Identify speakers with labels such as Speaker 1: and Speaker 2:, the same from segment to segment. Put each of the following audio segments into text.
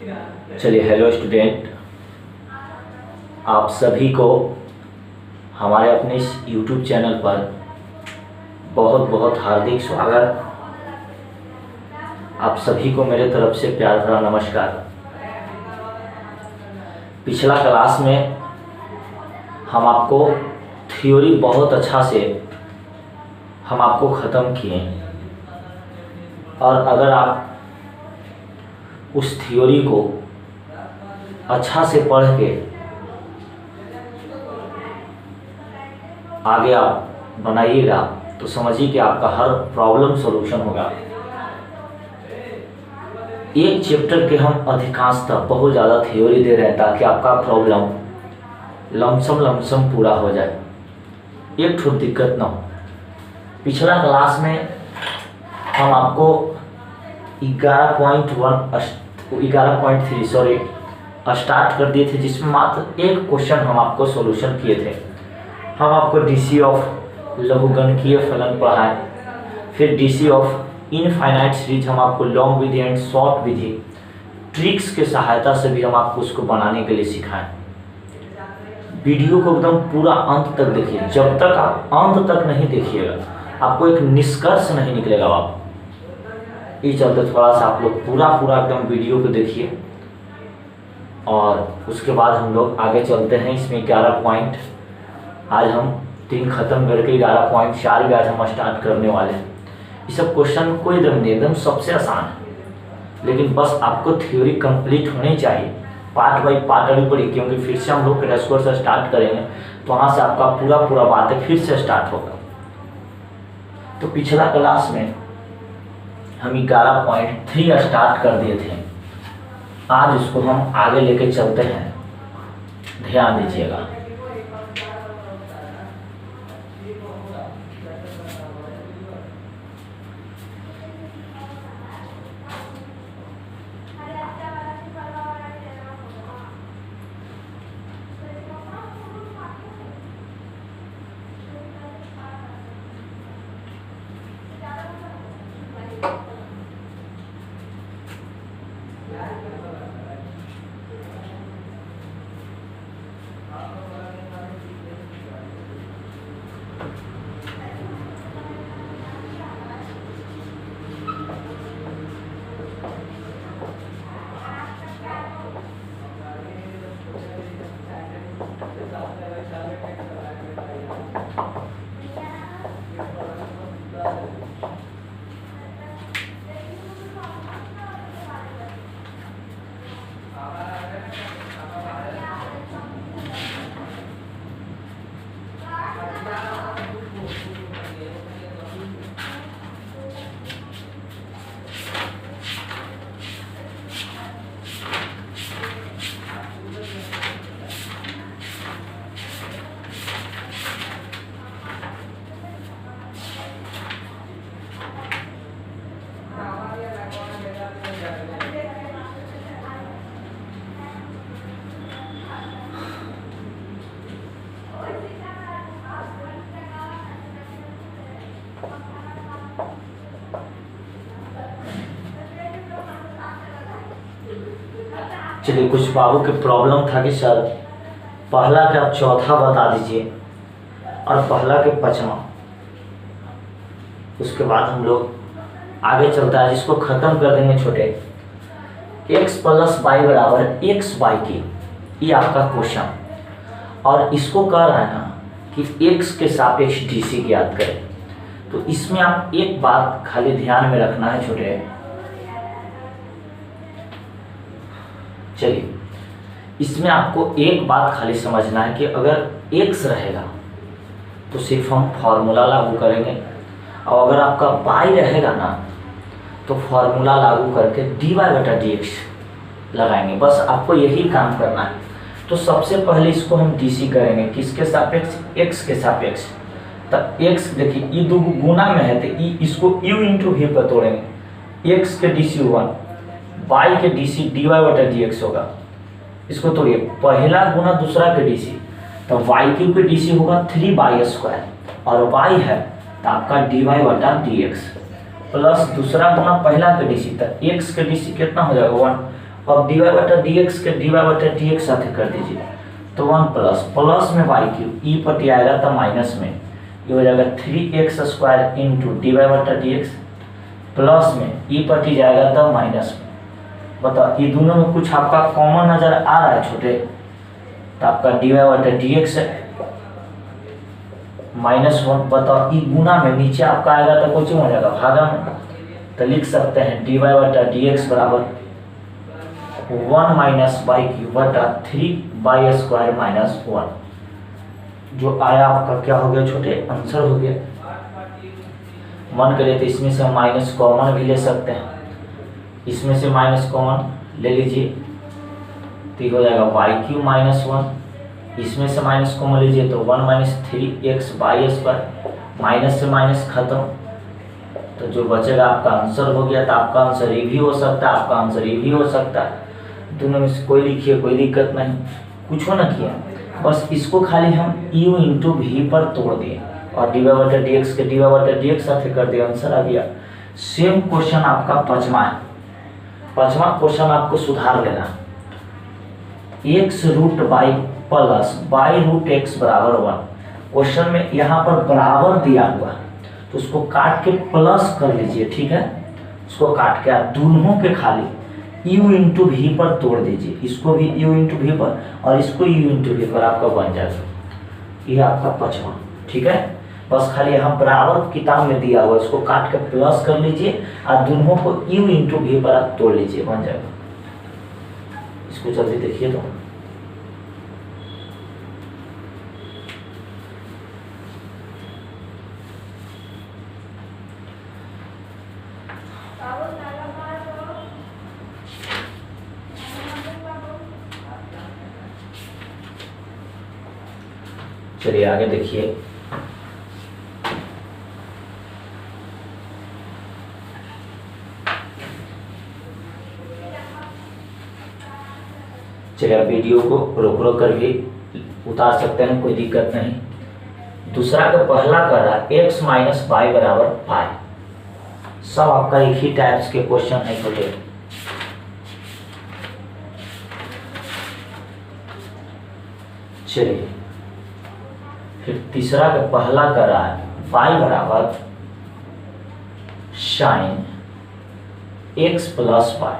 Speaker 1: चलिए, hello student, आप सभी को हमारे अपने इस यूट्यूब चैनल पर बहुत बहुत हार्दिक स्वागत। आप सभी को मेरे तरफ से प्यार भरा नमस्कार। पिछला क्लास में हम आपको थ्योरी बहुत अच्छा से हम आपको ख़त्म किए, और अगर आप उस थ्योरी को अच्छा से पढ़ के आगे आप बनाइएगा तो समझिए कि आपका हर प्रॉब्लम सॉल्यूशन होगा। एक चैप्टर के हम अधिकांशतः बहुत ज़्यादा थ्योरी दे रहे हैं ताकि आपका प्रॉब्लम लमसम पूरा हो जाए, एक ठो दिक्कत ना हो। पिछला क्लास में हम आपको 11.3 स्टार्ट कर दिए थे, जिसमें मात्र एक क्वेश्चन हम आपको सॉल्यूशन किए थे। हम आपको डीसी ऑफ लघुगणकीय फलन पढ़ाए, फिर डीसी ऑफ इनफाइनाइट सीरीज हम आपको long Vidhi and short Vidhi tricks के सहायता से भी हम आपको उसको बनाने के लिए सिखाएं। वीडियो को एकदम पूरा अंत तक देखिए। जब तक आप अंत तक नहीं देखिएगा आपको एक निष्कर्ष नहीं निकलेगा। आप इस चलते थोड़ा सा आप लोग पूरा एकदम वीडियो को देखिए, और उसके बाद हम लोग आगे चलते हैं। इसमें 11 पॉइंट आज हम 3 ख़त्म करके 11.4 भी आज हम स्टार्ट करने वाले हैं। ये सब क्वेश्चन कोई दम नहीं, एकदम सबसे आसान है, लेकिन बस आपको थ्योरी कंप्लीट होनी चाहिए। पार्ट बाई पार्ट अभी पढ़ी, क्योंकि फिर से हम लोग क्रेश कोर्स से स्टार्ट करेंगे तो वहाँ से आपका पूरा बातें फिर से स्टार्ट होगा। तो पिछला क्लास में हम 11.3 स्टार्ट कर दिए थे, आज इसको हम आगे लेके चलते हैं। ध्यान दीजिएगा। चलिए, कुछ बाबू के प्रॉब्लम था कि सर पहला के आप चौथा बता दीजिए और पहला के पांचवा, उसके बाद हम लोग आगे चलता है, जिसको ख़त्म कर देंगे छोटे। x + y बराबर x/k, ये आपका क्वेश्चन, और इसको कह रहा है ना कि x के सापेक्ष डीसी ज्ञात करें। तो इसमें आप एक बात खाली ध्यान में रखना है छोटे। चलिए, इसमें आपको एक बात खाली समझना है कि अगर x रहेगा तो सिर्फ हम फॉर्मूला लागू करेंगे, और अगर आपका y रहेगा ना तो फॉर्मूला लागू करके dy/dx लगाएंगे। बस आपको यही काम करना है। तो सबसे पहले इसको हम डीसी करेंगे, किसके सापेक्ष? x के सापेक्ष। तब x देखिए, ये दो गुना में है तो इसको u × v पर तोड़ेंगे। x के डीसी 1, y के डीसी dy/dx होगा। इसको तोड़िए, पहला गुना दूसरा के डीसी, तो y³ के डीसी होगा 3y², और y है तो आपका dy/dx, प्लस दूसरा गुना पहला के डीसी, तो x के डीसी कितना हो जाएगा 1, अब dy बटा dx के dy बटा dx साथ कर दीजिए तो 1 प्लस में वाई क्यूब ई पटी आएगा तो माइनस में ये हो जाएगा 3x² इंटू dy बटा dx प्लस में ई पटी जाएगा तो माइनस में। बताओ ये दोनों में कुछ आपका कॉमन नजर आ रहा है छोटे, तो आपका dy बटा dx है -1। बताओ ये गुना में नीचे आपका आएगा तो कुछ हो जाएगा भागा में, तो लिख सकते हैं dy बटा dx बराबर 1 माइनस वाई क्यूब बटा 3y² माइनस 1। जो आया आपका क्या हो गया छोटे, आंसर हो गया। मन करे तो इसमें से माइनस कॉमन भी ले सकते हैं, इसमें से माइनस कॉमन ले लीजिए तो हो जाएगा वाई क्यूब माइनस 1, इसमें से माइनस कॉमन लीजिए तो 1 माइनस 3x² माइनस से माइनस खत्म, तो जो बचेगा आपका आंसर हो गया। तो आपका आंसर ये भी हो सकता है, आपका आंसर ये भी हो सकता है, दोनों में से कोई लिखिए, कोई दिक्कत नहीं, कुछ हो ना किया, बस इसको खाली हम u इंटू वी पर तोड़ दिए और dy बटा dx के dy बटा dx साथ कर दिया, आंसर आ गया। सेम क्वेश्चन आपका पांचवा क्वेश्चन आपको सुधार लेना, x√y प्लस y√x बराबर 1। क्वेश्चन में यहाँ पर बराबर दिया हुआ तो उसको काट के प्लस कर लीजिए, ठीक है, उसको काट के आप दोनों के खाली u इंटू वी पर तोड़ दीजिए, इसको भी u इंटू वी पर और इसको u इंटू वी पर आपका बन जाएगा। ये आपका पांचवा, ठीक है, बस खाली यहाँ बराबर किताब में दिया हुआ इसको काट के प्लस कर लीजिए और दोनों को u इंटू वी पर आप तोड़ लीजिए, बन जाएगा। इसको जल्दी देखिए तो चलिए आगे देखिए। चलिए आप वीडियो को रोक कर भी उतार सकते हैं, कोई दिक्कत नहीं। दूसरा का पहला कर रहा है x माइनस वाई बराबर पाई। सब आपका एक ही टाइप्स के क्वेश्चन है छोटे। चलिए फिर तीसरा का पहला कर रहा है y बराबर साइन x प्लस वाई।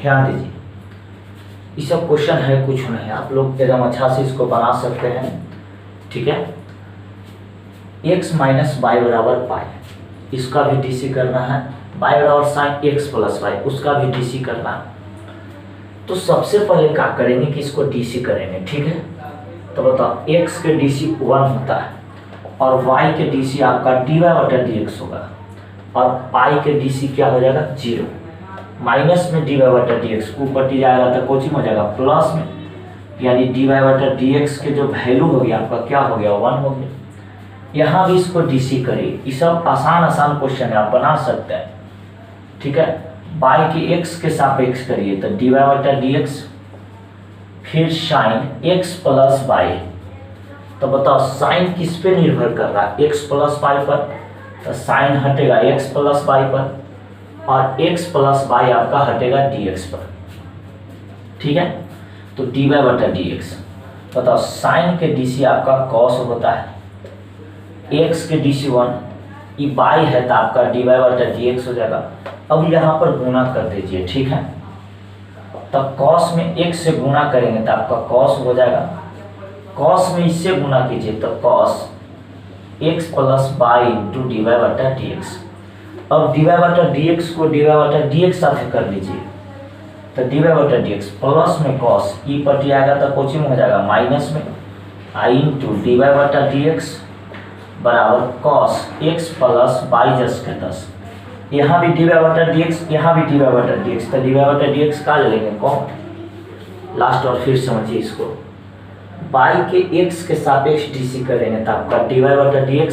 Speaker 1: ध्यान दीजिए ये सब क्वेश्चन है, कुछ नहीं, आप लोग एकदम अच्छा से इसको बना सकते हैं, ठीक है। x माइनस वाई बराबर पाई, इसका भी डीसी करना है, y बराबर साइन x प्लस वाई, उसका भी डीसी करना है। तो सबसे पहले क्या करेंगे कि इसको डीसी करेंगे, ठीक है। तो बताओ x के डीसी 1 होता है और y के डीसी आपका dy बटा dx होगा और पाई के डीसी क्या हो जाएगा 0, माइनस में dy बटा dx ऊपर टी जाएगा तो कोचिंग हो जाएगा प्लस में, यानी dy बटा dx के जो वैल्यू हो गया आपका क्या हो गया 1 हो गया। यहाँ भी इसको डीसी करिए, ये सब आसान क्वेश्चन है, आप बना सकते हैं, ठीक है। y के x के सापेक्ष करिए तो dy बटा dx फिर साइन x प्लस वाई। तो बताओ साइन किस पे निर्भर कर रहा है, x प्लस वाई पर, तो साइन हटेगा x प्लस वाई पर और x प्लस वाई आपका हटेगा dx पर, ठीक है। तो dy बटा dx, बताओ साइन के डीसी आपका cos होता है, x के डीसी 1, ये y है तो आपका dy बटा dx हो जाएगा। अब यहाँ पर गुना कर दीजिए, ठीक है, तब cos में x से गुना करेंगे तो आपका cos हो जाएगा, cos में इससे गुना कीजिए तो cos x plus y into dy बटा dx। अब dy बटा dx को dy बटा dx साथ कर लीजिए तो dy बटा dx प्लस में cos ई पटी आएगा तो कोचिंग हो जाएगा माइनस में i इंटू dy बटा dx बराबर cos x प्लस वाई जस के 10। यहाँ भी dy बटा dx, यहाँ भी dy बटा dx, तो dy बटा dx का ले लेंगे कौन, लास्ट और फिर समझिए इसको, y के x के सापेक्ष डीसी करेंगे तो आपका dy बटा dx,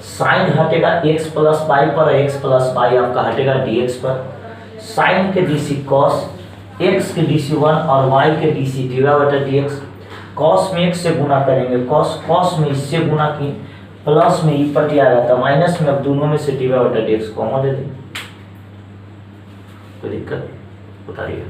Speaker 1: साइन हटेगा x प्लस वाई पर, x प्लस वाई आपका हटेगा dx पर, साइन के डीसी cos, x के डीसी 1 और y के डीसी dy बटा dx, cos में x से गुना करेंगे, cos में इससे गुना की प्लस में ई पटी आ जाता माइनस में, अब दोनों में से dy बटा dx कॉमन ले लेंगे, कोई दिक्कत। उतारिए।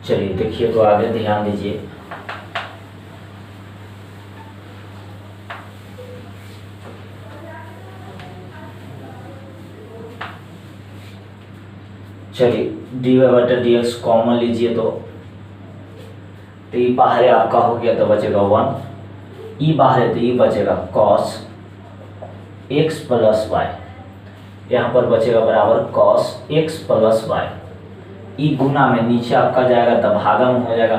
Speaker 1: चलिए देखिए, तो आगे ध्यान दीजिए। चलिए dy बटा dx कॉमन लीजिए, तो ई बाहर है आपका, हो गया तो बचेगा 1, ई बाहर है तो ई बचेगा cos x प्लस वाई, यहाँ पर बचेगा बराबर cos x प्लस वाई। ई गुना में नीचे आपका जाएगा तो भागम हो जाएगा,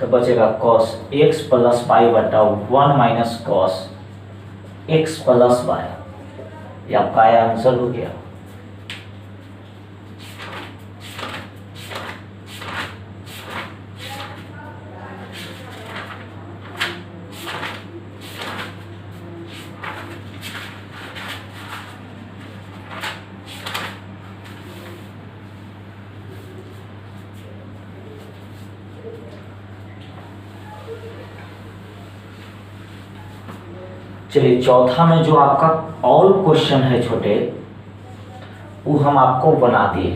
Speaker 1: तो बचेगा cos x प्लस वाई बटा 1 minus cos x plus y. ये आपका आंसर हो गया। चलिए चौथा में जो आपका ऑल क्वेश्चन है छोटे, वो हम आपको बना दिए।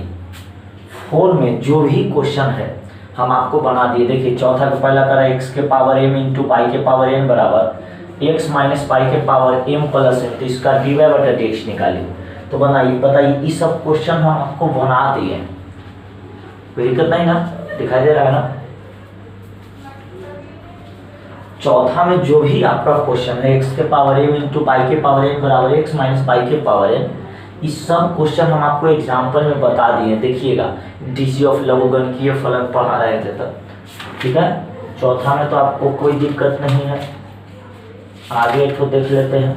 Speaker 1: 4 में जो भी क्वेश्चन है हम आपको बना दिए। देखिए चौथा का पहला करा x के पावर m इंटू पाई के पावर n बराबर x माइनस पाई के पावर m प्लस n, तो इसका dy बटा dx निकालिए। तो बनाइए, बताइए ये सब क्वेश्चन हम आपको बना दिए, कोई दिक्कत नहीं ना, दिखाई दे रहा है ना। चौथा में जो भी आपका क्वेश्चन है x के पावर m इंटू पाई के पावर n बराबर x माइनस पाई के पावर n, इस सब क्वेश्चन हम आपको एग्जाम्पल में बता दिए। देखिएगा डीसी ऑफ लघुगणकीय फलन पढ़ा रहे थे तब, ठीक है। चौथा में तो आपको कोई दिक्कत नहीं है। आगे तो देख लेते हैं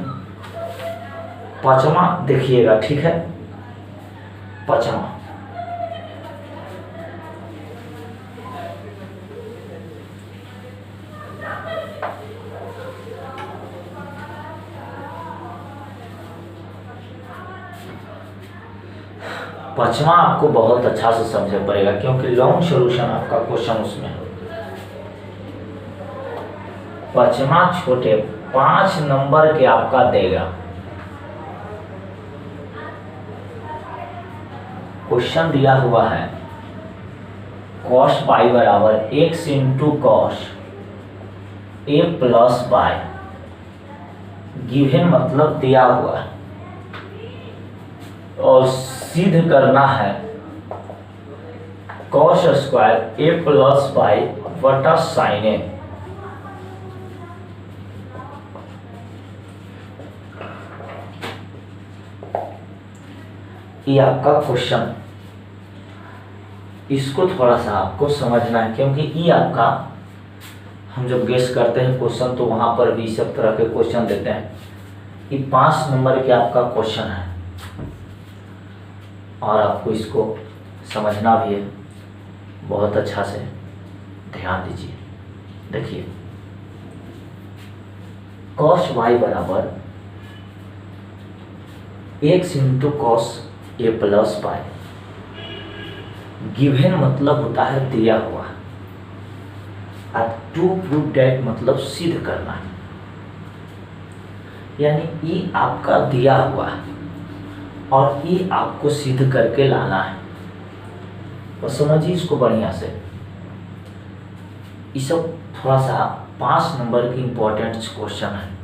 Speaker 1: पांचवा, देखिएगा ठीक है। पांचवा पांचवा आपको बहुत अच्छा से समझ पड़ेगा, क्योंकि लॉन्ग सॉल्यूशन आपका क्वेश्चन उसमें है। पांचवा छोटे 5 नंबर के आपका देगा। क्वेश्चन दिया हुआ है cos पाई बराबर x into cos a plus y, given मतलब दिया हुआ है, और सिद्ध करना है cos square a plus y बटा साइन ए। ये आपका क्वेश्चन, इसको थोड़ा सा आपको समझना है, क्योंकि ये आपका हम जब गेस करते हैं क्वेश्चन तो वहां पर भी सब तरह के क्वेश्चन देते हैं। ये 5 नंबर के आपका क्वेश्चन है और आपको इसको समझना भी है, बहुत अच्छा से ध्यान दीजिए। देखिए cos y बराबर x into cos a plus y, given मतलब होता है दिया हुआ, और टू प्रूव डेट मतलब सिद्ध करना है, यानी ये आपका दिया हुआ है और ये आपको सिद्ध करके लाना है। तो समझिए इसको बढ़िया से। ये सब थोड़ा सा 5 नंबर की इंपॉर्टेंट क्वेश्चन है।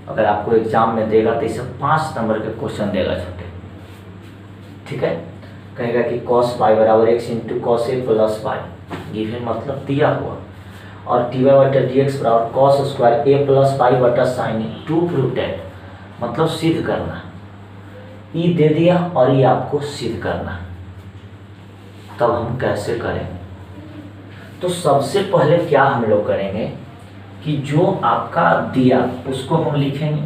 Speaker 1: अगर आपको एग्जाम में देगा तो ये सब 5 नंबर के क्वेश्चन देगा छोटे, ठीक है। कहेगा कि cos पाई बराबर x into cos a plus y, given मतलब दिया हुआ, और dy बटा dx बराबर cos square a plus pi बटा sine a to prove that, मतलब सिद्ध करना। ई दे दिया और ये आपको सिद्ध करना। तब हम कैसे करें? तो सबसे पहले क्या हम लोग करेंगे कि जो आपका दिया उसको हम लिखेंगे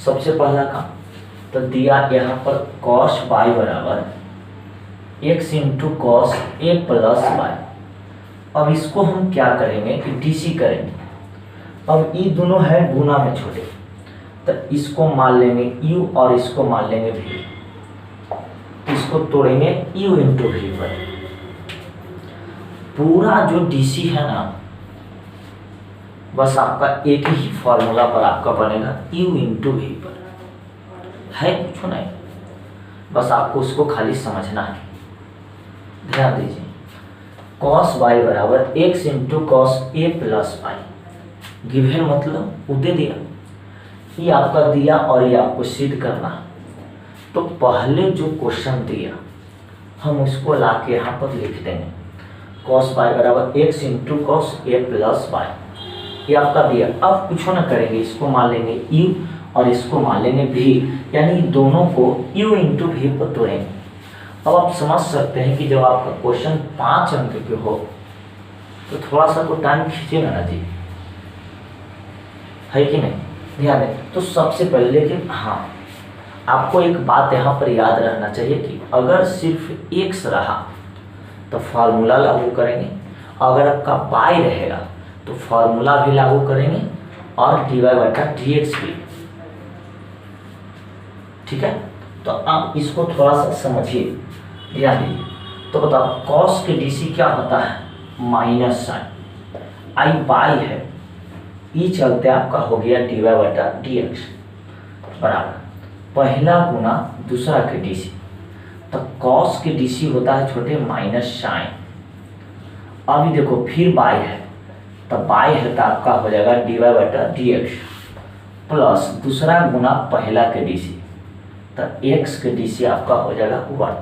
Speaker 1: सबसे पहला काम। तो दिया यहाँ पर कॉस वाई बराबर x into cos a plus Y. अब इसको हम क्या करेंगे कि डीसी करेंगे। अब ये दोनों है गुना में छोटे, तो इसको मान लेंगे u और इसको मान लेंगे v। इसको तोड़ेंगे u इंटू v पर। पूरा जो डीसी है ना, बस आपका एक ही फॉर्मूला पर आपका बनेगा u इंटू v पर, है कुछ नहीं, बस आपको उसको खाली समझना है। ध्यान दीजिए, कॉस वाई बराबर x into cos a plus y. Given मतलब वो दे दिया, ये आपका दिया और ये आपको सिद्ध करना। तो पहले जो क्वेश्चन दिया हम उसको ला के यहाँ पर लिख देंगे कॉस वाई बराबर x into cos a plus y, ये आपका दिया। अब कुछ ना करेंगे, इसको मान लेंगे u और इसको मान लेंगे v, यानी दोनों को u इंटू v पर तोड़ेंगे। अब आप समझ सकते हैं कि जब आपका क्वेश्चन 5 अंक के हो तो थोड़ा सा तो टाइम खींचेगा ना जी, है कि नहीं? ध्यान दें। तो सबसे पहले, लेकिन हाँ, आपको एक बात यहाँ पर याद रखना चाहिए कि अगर सिर्फ x रहा तो फार्मूला लागू करेंगे, अगर आपका y रहेगा तो फार्मूला भी लागू करेंगे और dy बटा dx भी। ठीक है, तो आप इसको थोड़ा सा समझिए, ध्यान दीजिए। तो बताओ कॉस के डीसी क्या होता है? माइनस साइन, आई बाई है, ई चलते आपका हो गया dy बटा dx बराबर पहला गुना दूसरा के डीसी। तो कॉस के डीसी होता है छोटे माइनस साइन। अभी देखो फिर बाई है, तो बाई है तो आपका हो जाएगा dy बटा dx प्लस दूसरा गुना पहला के डीसी, तो x के डीसी आपका हो जाएगा 1।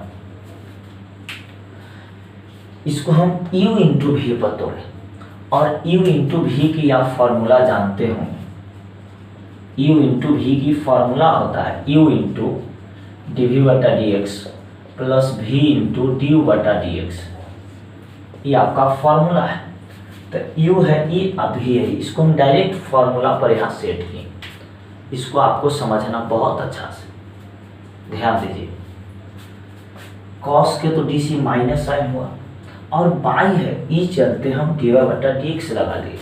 Speaker 1: इसको हम u इंटू वी पर तोड़े, और u इंटू वी की आप फॉर्मूला जानते होंगे। u इंटू वी की फॉर्मूला होता है u इंटू डी बटा d x plus v into d बटा डी एक्स, ये आपका फॉर्मूला है। तो u है ये, अभी है, इसको हम डायरेक्ट फॉर्मूला पर यहाँ सेट किए। इसको आपको समझना बहुत अच्छा से, ध्यान दीजिए। कॉस के तो डीसी माइनस साइन हुआ और बाई है, ई चलते हम डी बटा डी एक्स लगा दिए।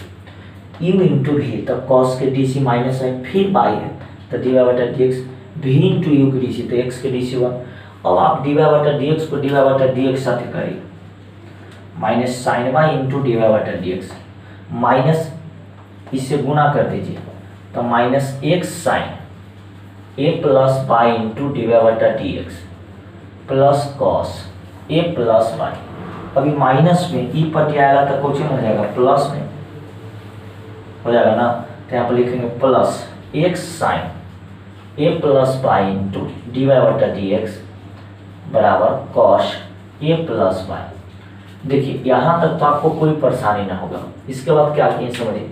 Speaker 1: यू इंटू वी, तो कॉस के डीसी माइनस साइन, फिर बाई है तो डी बटा d x, v into u के डीसी, तो एक्स के डीसी 1। अब आप डी बटा डी एक्स को डी बटा डी एक्स साथ करिए, minus sine y into d बटा डी एक्स, माइनस इससे गुना कर दीजिए तो minus x sine a plus y into d बटा d x plus cos a plus Y. अभी माइनस में ई पटी आएगा तो कुछ हो जाएगा, प्लस में हो जाएगा ना, तो यहाँ पर लिखेंगे plus x sine a plus y into d बटा डी एक्स बराबर कॉस ए प्लस वाई। देखिए यहाँ तक तो आपको कोई परेशानी ना होगा। इसके बाद क्या किए समझिए,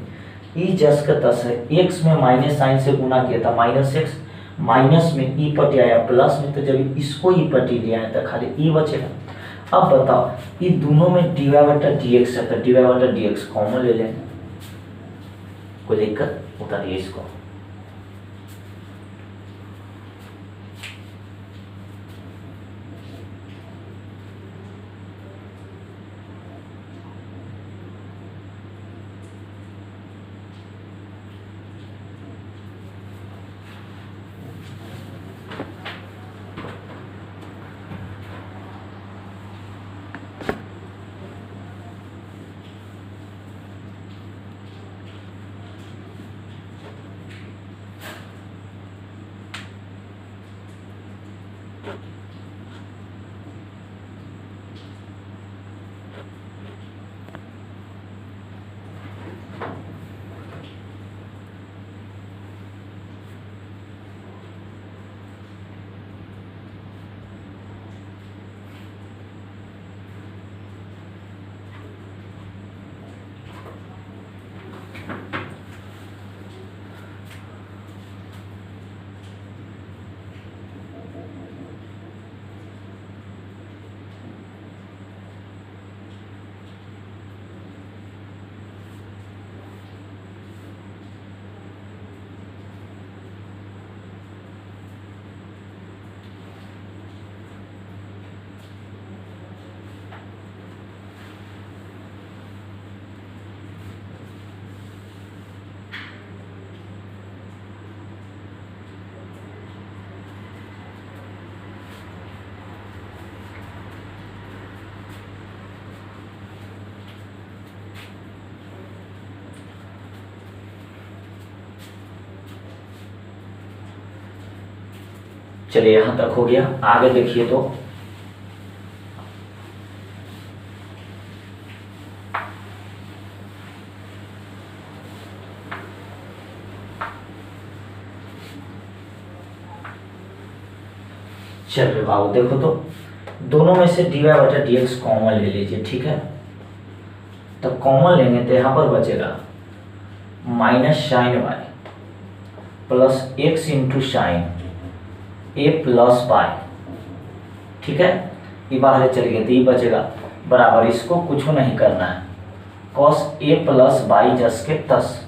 Speaker 1: ई जस का तस है, एक्स में माइनस साइन से गुना किया था माइनस एक्स, माइनस में ई पटी आया प्लस में, तो जब इसको ई पटी लिया है तो खाली ई बचेगा। अब बताओ ये दोनों में डी बटा डी एक्स है, तो डी बटा डी एक्स कॉमन ले लेंगे, कोई दिक्कत? उतारिए इसको। चलिए यहाँ तक हो गया। आगे देखिए तो चलिए बाबू देखो तो दोनों में से dy बटा dx कॉमन ले लीजिए, ठीक है। तो कॉमन लेंगे तो यहाँ पर बचेगा minus sine y plus x into sine a plus y, ठीक है। ये बाहर चल गया तो ये बचेगा बराबर, इसको कुछ नहीं करना है, कॉस ए प्लस वाई जस के तस।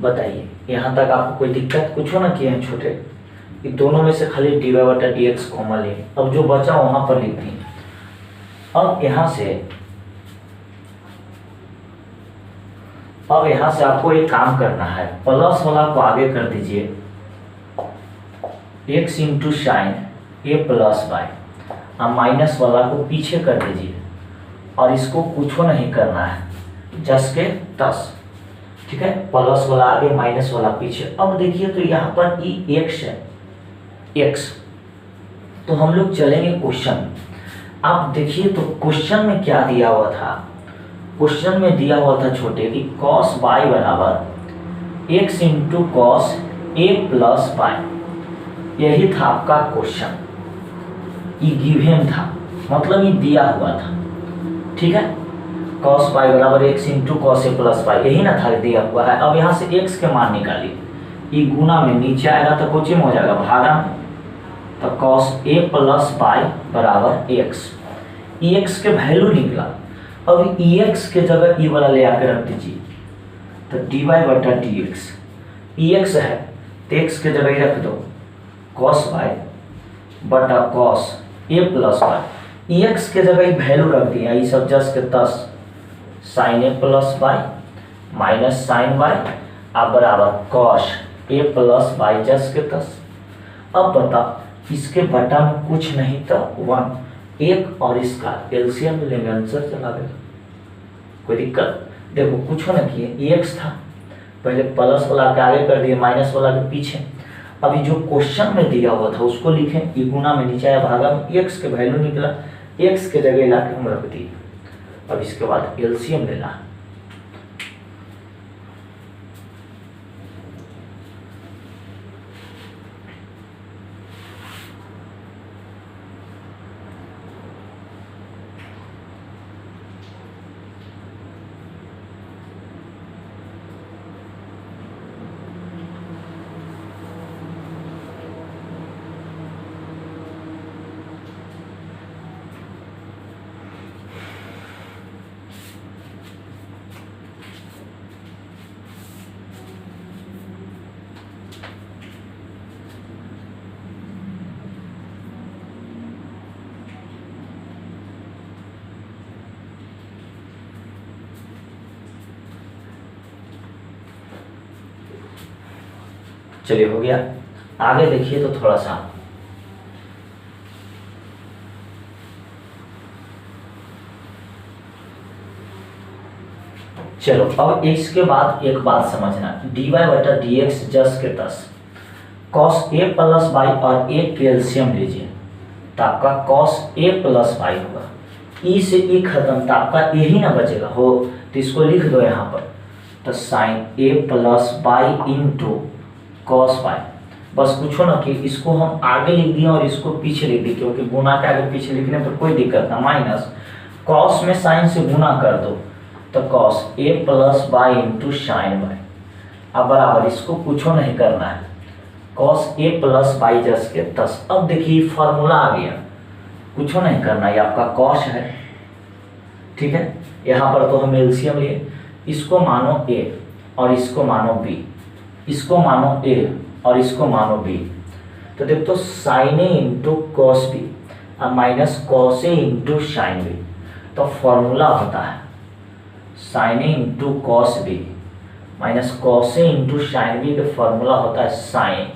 Speaker 1: बताइए यहाँ तक आपको कोई दिक्कत कुछ ना किए हैं छोटे, ये दोनों में से खाली dy बटा dx कॉमन ले। अब जो बचा वहां पर लिख दी। अब यहाँ से आपको एक काम करना है, प्लस वाला को आगे कर दीजिए x into sine a plus Y, और माइनस वाला को पीछे कर दीजिए और इसको कुछ नहीं करना है, जस के तस, ठीक है। प्लस वाला आगे माइनस वाला पीछे। अब देखिए तो यहाँ पर ई एक्स है, एक्स। तो हम लोग चलेंगे क्वेश्चन। आप देखिए तो क्वेश्चन में क्या दिया हुआ था। क्वेश्चन में दिया हुआ था छोटे कि cos y बराबर x into cos a plus Y. यही था आपका क्वेश्चन, ये गिवन था, मतलब ये दिया हुआ था, ठीक है। cos y बराबर x into cos a plus Y, यही ना था दिया हुआ है। अब यहाँ से x के मान निकालिए, ये गुना में नीचे आएगा तो कोचिंग हो जाएगा भागा में, तो cos a प्लस वाई बराबर x। x के वैल्यू निकला। अब ex के जगह ई वाला ले आकर रख दीजिए, तो dy बटा dx, ex है तो x के जगह ही रख दो, cos y बटा cos a plus y. ex के जगह ही वैल्यू रख दिया, ये सब जस के तस, sine a plus y minus sine y अब बराबर cos a प्लस वाई जस के तस। अब बता इसके बटा में कुछ नहीं तो 1, एक और इसका एलसीएम लेंगे, आंसर चला देगा, कोई दिक्कत। देखो कुछ ना किए, एक्स था पहले प्लस वाला के आगे कर दिए, माइनस वाला के पीछे। अभी जो क्वेश्चन में दिया हुआ था उसको लिखें, ये गुना में नीचे आया भागा में, एक्स के वैल्यू निकला, एक्स के जगह ला के हम रख दिए। अब इसके बाद एलसीएम लेना। चलिए हो गया। आगे देखिए तो थोड़ा सा चलो। अब इसके बाद एक बात समझना, dy बटा dx जस के तस, cos a प्लस वाई और a कैल्शियम लीजिए तो आपका cos a प्लस वाई होगा। ई से ई खत्म तो आपका यही ना बचेगा हो, तो इसको लिख दो यहाँ पर, तो sine a plus y into cos y. बस पूछो ना कि इसको हम आगे लिख दिए और इसको पीछे लिख दिए, क्योंकि गुना के आगे पीछे लिखने पर कोई दिक्कत ना। माइनस कॉस में साइन से गुना कर दो तो cos a plus y into sine y, अब बराबर इसको कुछ नहीं करना है, कॉस ए प्लस वाई जस के तस। अब देखिए फार्मूला आ गया, कुछ नहीं करना, ये आपका कॉस है, ठीक है। यहाँ पर तो हम एलसीएम लिए, इसको मानो ए और इसको मानो बी, इसको मानो ए और इसको मानो बी। तो देख तो sine a into cos b और minus cos a into sine b. तो फॉर्मूला होता है sine a into cos b minus cos a into sine b का फॉर्मूला होता है साइन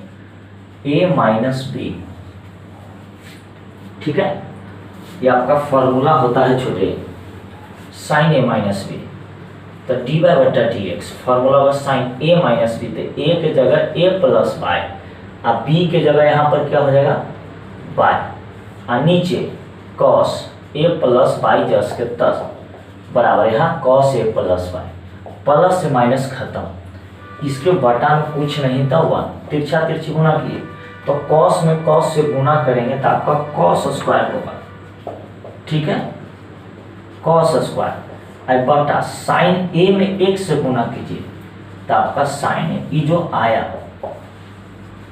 Speaker 1: ए माइनस बी, ठीक है। ये आपका फॉर्मूला होता है छोटे, साइन ए माइनस बी। तो dy बटा dx फॉर्मूला होगा साइन ए माइनस बी, तो ए के जगह ए प्लस वाई अब बी के जगह यहाँ पर क्या हो जाएगा बाय, और नीचे कॉस ए प्लस बाई जस के 10 बराबर यहाँ cos a plus by, plus से माइनस खत्म, इसके बटा में कुछ नहीं था 1, तिरछा तिरछी गुना किए तो कॉस में कॉस से गुना करेंगे तो आपका कॉस स्क्वायर होगा, ठीक है, कॉस स्क्वायर। अब बटा साइन ए में 1 से गुना कीजिए तो आपका साइन ए, ये जो आया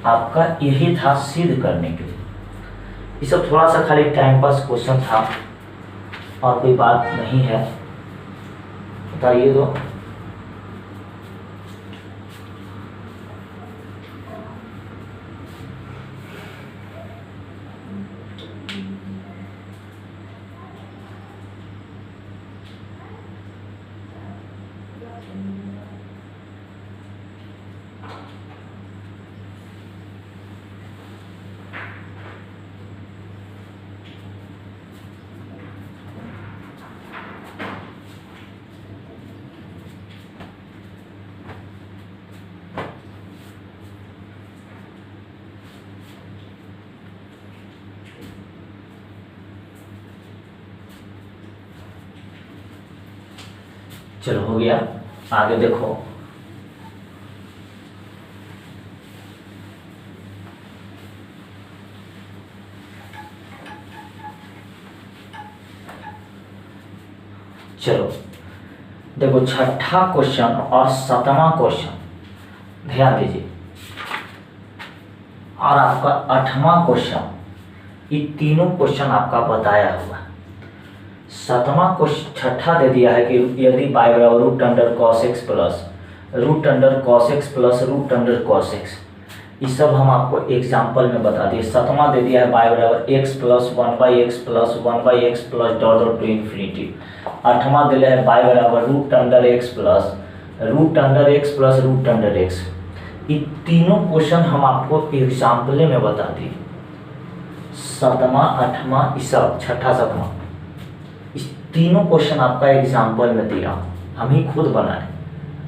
Speaker 1: आपका यही था सिद्ध करने के लिए। ये सब थोड़ा सा खाली टाइम पास क्वेश्चन था और कोई बात नहीं है, बताइए तो। चलो हो गया, आगे देखो। चलो देखो छठा क्वेश्चन और 7वां क्वेश्चन ध्यान दीजिए, और आपका 8वां क्वेश्चन, ये तीनों क्वेश्चन आपका बताया हुआ। 7वां क्वेश्चन छठा दे दिया है कि यदि बाई बराबर root under cos x plus root under cos x plus root under cos x, ये सब हम आपको एग्जाम्पल में बता दिए। 7वां दे दिया है बाई बराबर x plus 1/x plus 1/x plus dot dot to infinity. 8वां दिया है बाई बराबर root under x plus root under x plus root under x. ये तीनों क्वेश्चन हम आपको एग्जाम्पल में बता दिए, 7वां 8वां ये सब छठा 7वां, इस तीनों क्वेश्चन आपका एग्जाम्पल में दिया, हम ही खुद बनाए,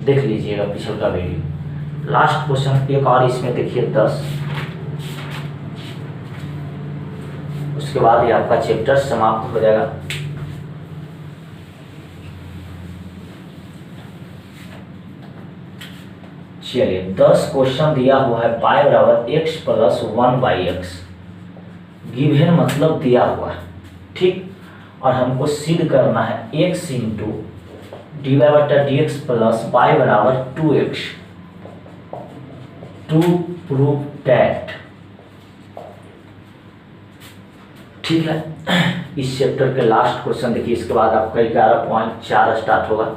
Speaker 1: देख लीजिएगा पिछले का वीडियो। लास्ट क्वेश्चन एक और इसमें देखिए 10, उसके बाद ये आपका चैप्टर समाप्त हो जाएगा। चलिए 10 क्वेश्चन दिया हुआ है बाय बराबर एक्स प्लस 1/x, गिवन मतलब दिया हुआ है, ठीक, और हमको सिद्ध करना है x इंटू डी वाई बटा डी एक्स प्लस बाई बराबर 2x टू प्रूव दैट, ठीक है। इस चैप्टर के लास्ट क्वेश्चन देखिए, इसके बाद आपका 11.4 स्टार्ट होगा।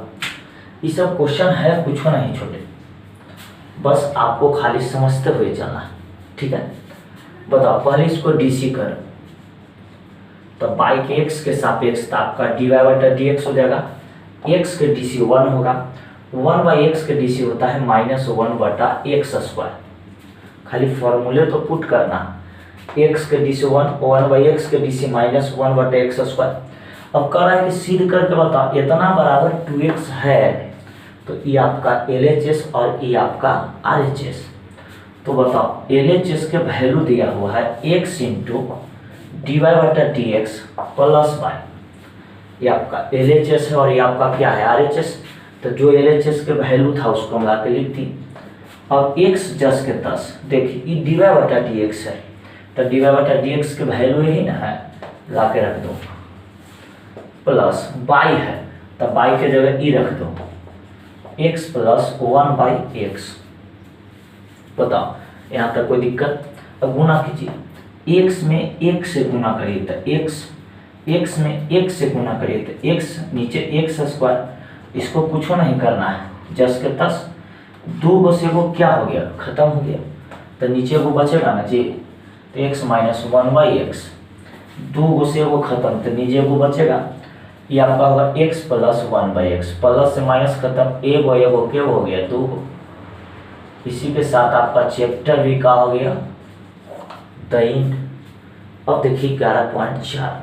Speaker 1: ये सब क्वेश्चन है कुछ नहीं छोटे, बस आपको खाली समझते हुए चलना है, ठीक है। बताओ पहले इसको डीसी कर, तो बाई के एक्स के सापेक्ष आपका डी वाई बटा डी एक्स हो जाएगा, एक्स के डीसी 1 होगा, 1/x के डीसी होता है -1 बटा एक्स स्क्वायर, खाली फॉर्मूले तो पुट करना, x के डीसी 1/x के डीसी -1 बटा एक्स स्क्वायर। अब कह रहा है कि सिद्ध करके बताओ इतना बराबर 2x है, तो ये आपका LHS और ये आपका RHS। तो बताओ LHS के वैल्यू दिया हुआ है x इंटू डी वाई बटा डी एक्स प्लस बाई, ये आपका LHS है और ये आपका क्या है RHS। तो जो LHS के वैल्यू था उसको मिला के लिख दी, और x जस के 10, देखिए ये डी वाई बटा डी एक्स है, तो डी वाई बटा डी एक्स के वैल्यू यही ना है, ला के रख दो, प्लस बाई है तो बाई के जगह ई रख दो, x प्लस 1/x। बताओ यहाँ तक कोई दिक्कत? अब गुना कीजिए, x में 1 से गुना करिए तो x में 1 से गुना करिए तो x, नीचे एक्स स्क्वायर, इसको कुछ नहीं करना है, जस के 10, 2 गो से वो क्या हो गया, खत्म हो गया, तो नीचे वो बचेगा ना जी, तो x माइनस 1/x, 2 गो से वो खत्म, तो नीचे वो बचेगा, ये आपका होगा x प्लस 1/x, प्लस से माइनस खत्म, एगो एगो के हो गया 2 गो। इसी के साथ आपका चैप्टर भी का हो गया द एंड। अब देखिए 11.4,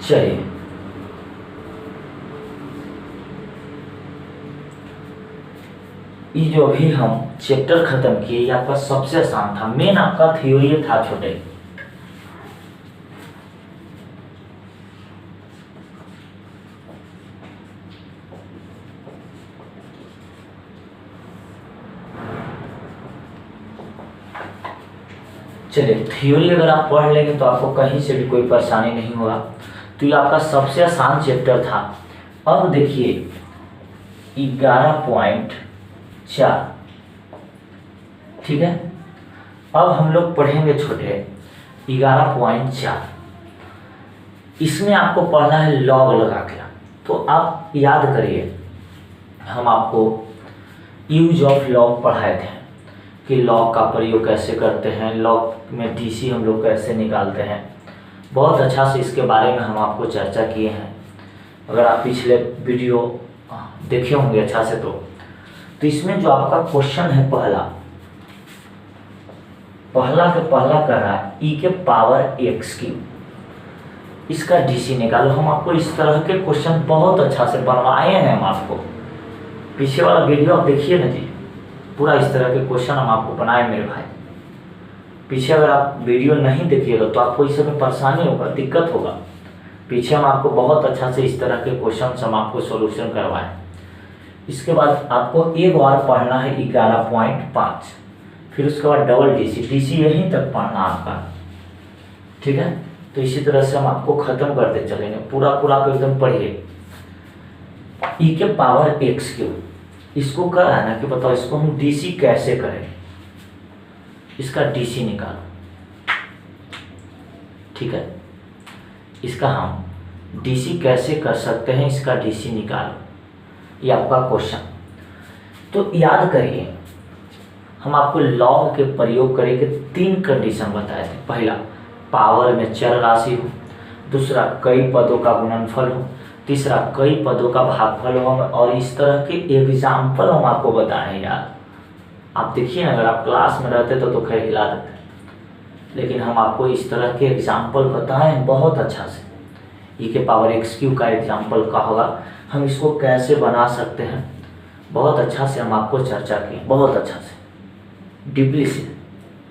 Speaker 1: चलिए, ये जो अभी हम चैप्टर खत्म किए, ये आपका सबसे आसान था। मेन आपका थ्योरी था छोटे। चलिए, थ्योरी अगर आप पढ़ लेंगे तो आपको कहीं से भी कोई परेशानी नहीं होगा। तो ये आपका सबसे आसान चैप्टर था। अब देखिए 11.4, ठीक है। अब हम लोग पढ़ेंगे छोटे 11.4। इसमें आपको पढ़ना है लॉग लगा के। तो आप याद करिए, हम आपको यूज ऑफ लॉग पढ़ाए थे कि लॉग का प्रयोग कैसे करते हैं, लॉग में डीसी हम लोग कैसे निकालते हैं। बहुत अच्छा से इसके बारे में हम आपको चर्चा किए हैं। अगर आप पिछले वीडियो देखे होंगे अच्छा से तो इसमें जो आपका क्वेश्चन है पहला कर रहा है ई के पावर एक्स क्यूब, इसका डीसी निकालो। हम आपको इस तरह के क्वेश्चन बहुत अच्छा से बनवाए हैं। हम आपको पीछे वाला वीडियो आप देखिए ना जी, पूरा इस तरह के क्वेश्चन हम आपको बनाए मेरे भाई। पीछे अगर आप वीडियो नहीं देखिएगा तो आपको इस समय परेशानी होगा, दिक्कत होगा। पीछे हम आपको बहुत अच्छा से इस तरह के क्वेश्चन हम आपको सॉल्यूशन करवाएं। इसके बाद आपको एक बार पढ़ना है 11.5, फिर उसके बाद डबल डीसी यहीं तक पढ़ना आपका, ठीक है। तो इसी तरह से हम आपको खत्म करते चलेंगे। पूरा आप एकदम पढ़िए। ई के पावर एक्स क्यूब, इसको क्या है ना कि बताओ इसको हम डीसी कैसे करें। इसका डीसी निकालो, ठीक है। इसका हम डीसी कैसे कर सकते हैं, इसका डीसी निकालो, ये आपका क्वेश्चन। तो याद करिए, हम आपको लॉग के प्रयोग करेंगे 3 कंडीशन बताए थे। पहला, पावर में चर राशि हो। दूसरा, कई पदों का गुणनफल हो। तीसरा, कई पदों का भागफल हो। और इस तरह के एग्जाम्पल हम आपको बताएं यार। आप देखिए ना, अगर आप क्लास में रहते तो खैर हिला देते, लेकिन हम आपको इस तरह के एग्जाम्पल बताएं बहुत अच्छा से। ई के पावर एक्स क्यूब का एग्जाम्पल का होगा, हम इसको कैसे बना सकते हैं, बहुत अच्छा से हम आपको चर्चा किए, बहुत अच्छा से डीपली से।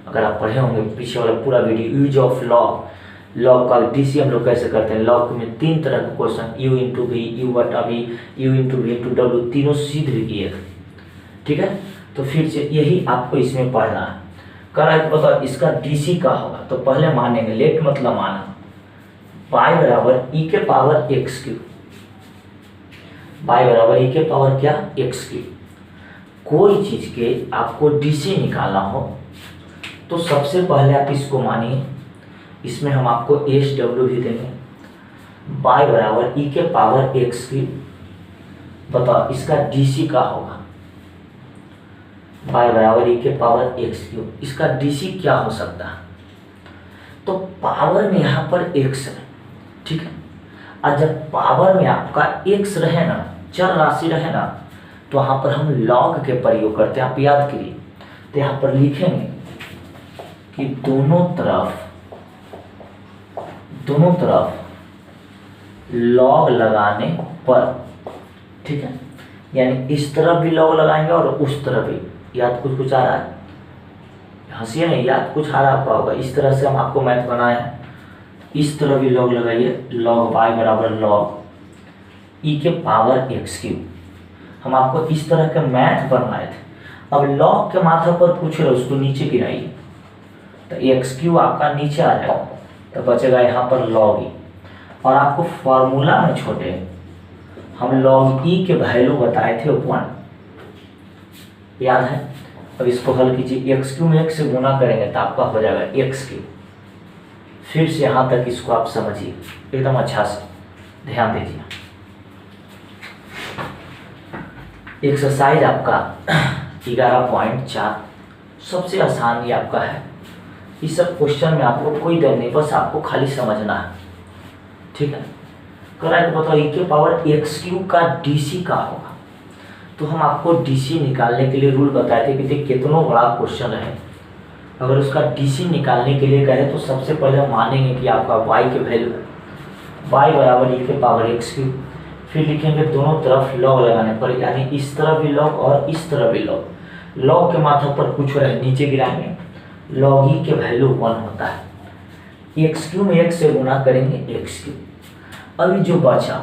Speaker 1: अगर आप पढ़े होंगे पीछे वाला पूरा वीडियो, यूज ऑफ लॉग का डीसी हम लोग कैसे करते हैं। लॉग में 3 तरह के question, u into v, u बटा v, u into v into डब्ल्यू, तीनों सिद्ध किए थे, ठीक है। तो फिर से यही आपको इसमें पढ़ना है। करा है तो बताओ इसका डीसी का होगा। तो पहले मानेंगे, लेट मतलब माना, पाई बराबर ई के पावर एक्स क्यूब, पाई बराबर ई के पावर क्या, एक्स क्यूब। कोई चीज के आपको डीसी निकालना हो तो सबसे पहले आप इसको मानिए, इसमें हम आपको एस डब्ल्यू भी देंगे। बाई बराबर ई के पावर एक्स क्यूब, बताओ इसका डीसी का होगा। बाई बराबर ई के पावर एक्स क्यूब, इसका डीसी क्या हो सकता है। तो पावर में यहाँ पर एक्स है, ठीक है। और जब पावर में आपका एक्स रहे ना, चर राशि रहे ना, तो यहाँ पर हम लॉग के प्रयोग करते हैं। आप याद करिए, तो यहाँ पर लिखेंगे कि दोनों तरफ लॉग लगाने पर, ठीक है, यानी इस तरफ भी लॉग लगाएंगे और उस तरफ भी। याद कुछ आ रहा है, हंसिए नहीं, याद कुछ आ रहा आपका होगा। इस तरह से हम आपको मैथ बनाए हैं, इस तरह भी लॉग लगाइए। लॉग वाई बराबर लॉग ई के पावर एक्स क्यूब, हम आपको इस तरह के मैथ बनवाए थे। अब लॉग के माथा पर पूछ रहे, उसको नीचे गिराइए, तो एक्स क्यूब आपका नीचे आ जाएगा, तो बचेगा यहाँ पर लॉग ई। और आपको फॉर्मूला में छोटे हम लॉग ई के वैल्यू बताए थे 1, याद है। अब इसको हल कीजिए, एक्स क्यूब में 1 से गुना करेंगे तो आपका हो जाएगा एक्स क्यूब। फिर से यहाँ तक इसको आप समझिए एकदम अच्छा से, ध्यान दीजिए। एक्सरसाइज आपका 11.4 सबसे आसान ये आपका है। इस सब क्वेश्चन में आपको कोई डर नहीं, बस आपको खाली समझना है, ठीक है। करेक्ट बताओ ई के पावर एक्स क्यूब का डीसी का होगा। तो हम आपको डीसी निकालने के लिए रूल बताए थे कि कितना बड़ा क्वेश्चन है अगर उसका डीसी निकालने के लिए कहे तो सबसे पहले हम मानेंगे कि आपका y के वैल्यू है y बराबर e के पावर एक्स क्यूब, फिर लिखेंगे दोनों तरफ लॉग लगाने पर, यानी इस तरफ भी लॉग और इस तरफ भी लॉग। लॉग के माथा पर कुछ रहे नीचे गिराएंगे, लॉग ई के वैल्यू 1 होता है, एक्स क्यूब में एक से गुना करेंगे एक्स क्यूब। अभी जो बचा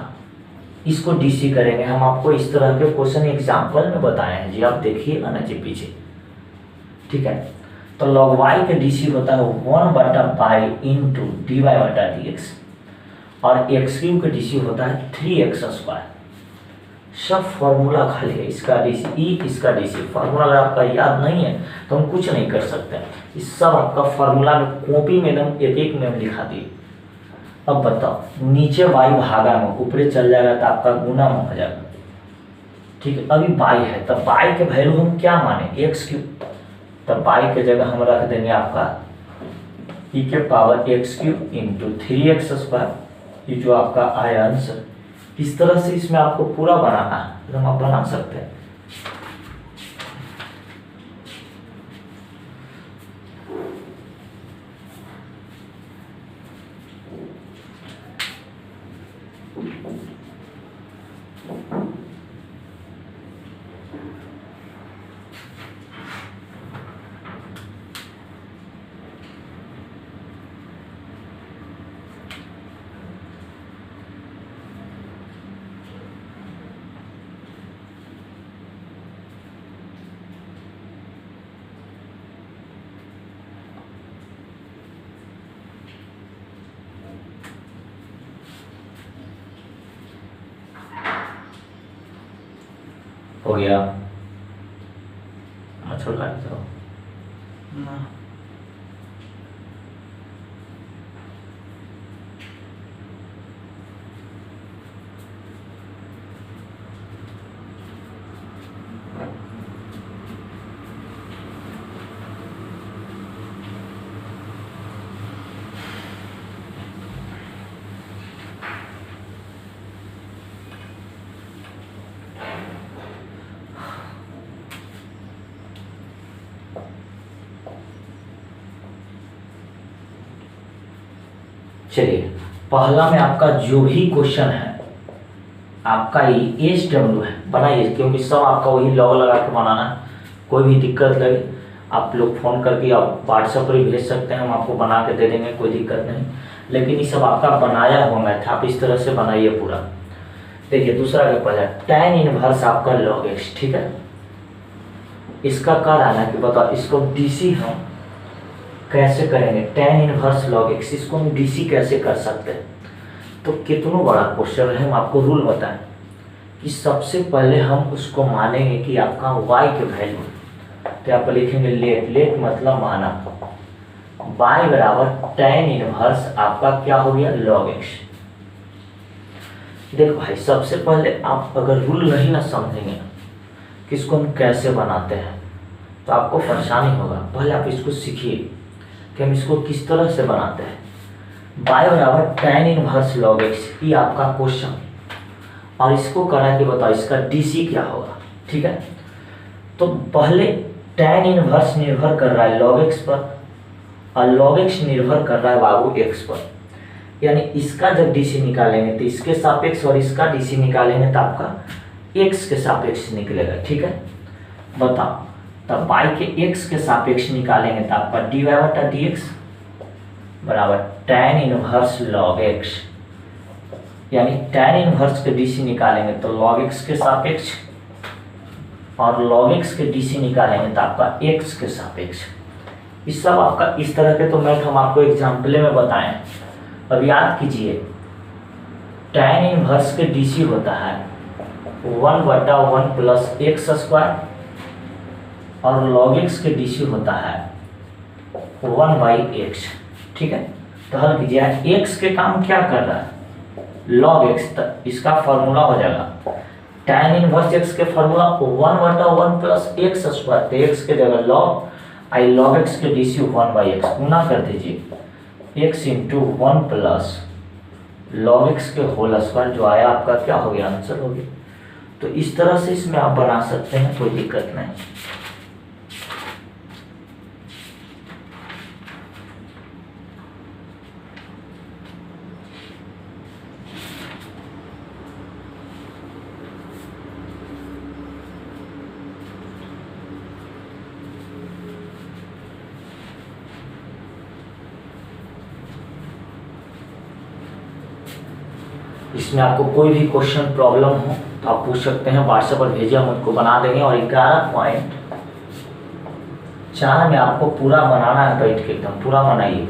Speaker 1: इसको डीसी करेंगे। हम आपको इस तरह के क्वेश्चन एग्जाम्पल में बताए हैं जी, आप देखिएगा ना जी पीछे, ठीक है। तो लॉग वाई का डीसी होता है 1/पाई इंटू डी वाई बटा डी एक्स, और एक्स क्यूब का डीसी होता है 3x²। सब फॉर्मूला खाली है, इसका डीसी ई, इसका डीसी। फार्मूला अगर आपका याद नहीं है तो हम कुछ नहीं कर सकते। इस सब आपका फार्मूला में कॉपी में एकदम एक एक में लिखा दिए। अब बताओ, नीचे y भागा में ऊपरे चल जाएगा तो आपका गुना में हो जाएगा, ठीक है। अभी y है तब y के वैल्यू हम क्या माने, एक्स क्यूब, तब y के जगह हम रख देंगे आपका e के power x cube into 3x²। ये जो आपका आया आंसर, इस तरह से इसमें आपको पूरा बनाना है, तो हम आप बना सकते हैं। हो गया, मच्छर काट दो ना। चलिए, पहला में आपका जो भी क्वेश्चन है आपका ये एच डब्ल्यू है, बनाइए, क्योंकि सब आपका वही लॉग लगा के बनाना है। कोई भी दिक्कत लगे आप लोग फ़ोन करके आप व्हाट्सएप पर ही भेज सकते हैं, हम आपको बना के दे देंगे, कोई दिक्कत नहीं। लेकिन ये सब आपका बनाया हुआ मैथ, आप इस तरह से बनाइए पूरा। देखिए दूसरा पेपर है tan इनवर्स आपका log x, ठीक है। इसका क्या रहना है कि बताओ, इसको डीसी हम कैसे करेंगे, tan इनवर्स log x, इसको हम डीसी कैसे कर सकते हैं। तो कितना बड़ा क्वेश्चन है, हम आपको रूल बताएं कि सबसे पहले हम उसको मानेंगे कि आपका y के वैल्यू, तो आप लिखेंगे लेट मतलब माना, y बराबर tan इनवर्स आपका क्या हो गया log x। देखो भाई, सबसे पहले आप अगर रूल नहीं ना समझेंगे कि इसको हम कैसे बनाते हैं तो आपको परेशानी होगा। पहले आप इसको सीखिए कि हम इसको किस तरह से बनाते हैं। y बराबर tan इनवर्स log x, ये आपका क्वेश्चन, और इसको करा के बताओ इसका डीसी क्या होगा, ठीक है। तो पहले tan इनवर्स निर्भर कर रहा है log x पर, और log x निर्भर कर रहा है बाबू x पर, यानी इसका जब डीसी निकालेंगे तो इसके सापेक्ष, और इसका डीसी निकालेंगे तो आपका x के सापेक्ष निकलेगा, ठीक है। बताओ, तब y के x के सापेक्ष निकालेंगे तो आपका dy बटा dx बराबर tan इनवर्स log x, यानी tan इनवर्स के डीसी निकालेंगे तो log x के सापेक्ष, और log x के डीसी निकालेंगे तो आपका x के सापेक्ष। इस सब आपका इस तरह के तो मैथ हम आपको एग्जाम्पल में बताएं। अब याद कीजिए, tan इनवर्स के डीसी होता है 1/1 प्लस x², और log x के डीसी होता है 1/x, ठीक है। तो हल कीजिए, x के काम क्या कर रहा है log x, इसका फॉर्मूला हो जाएगा tan इनवर्स x के फॉर्मूला 1/1 प्लस x², तो x के जगह log x के डीसी 1/x, गुना कर दीजिए x into 1 plus log x के होल स्क्वायर, जो आया आपका क्या हो गया, आंसर हो गया। तो इस तरह से इसमें आप बना सकते हैं, कोई दिक्कत नहीं। इसमें आपको कोई भी क्वेश्चन प्रॉब्लम हो तो आप पूछ सकते हैं, व्हाट्सएप पर भेजिए, हम उनको बना देंगे। और 11.4 में आपको पूरा बनाना है, बैठ के एकदम पूरा बनाइए।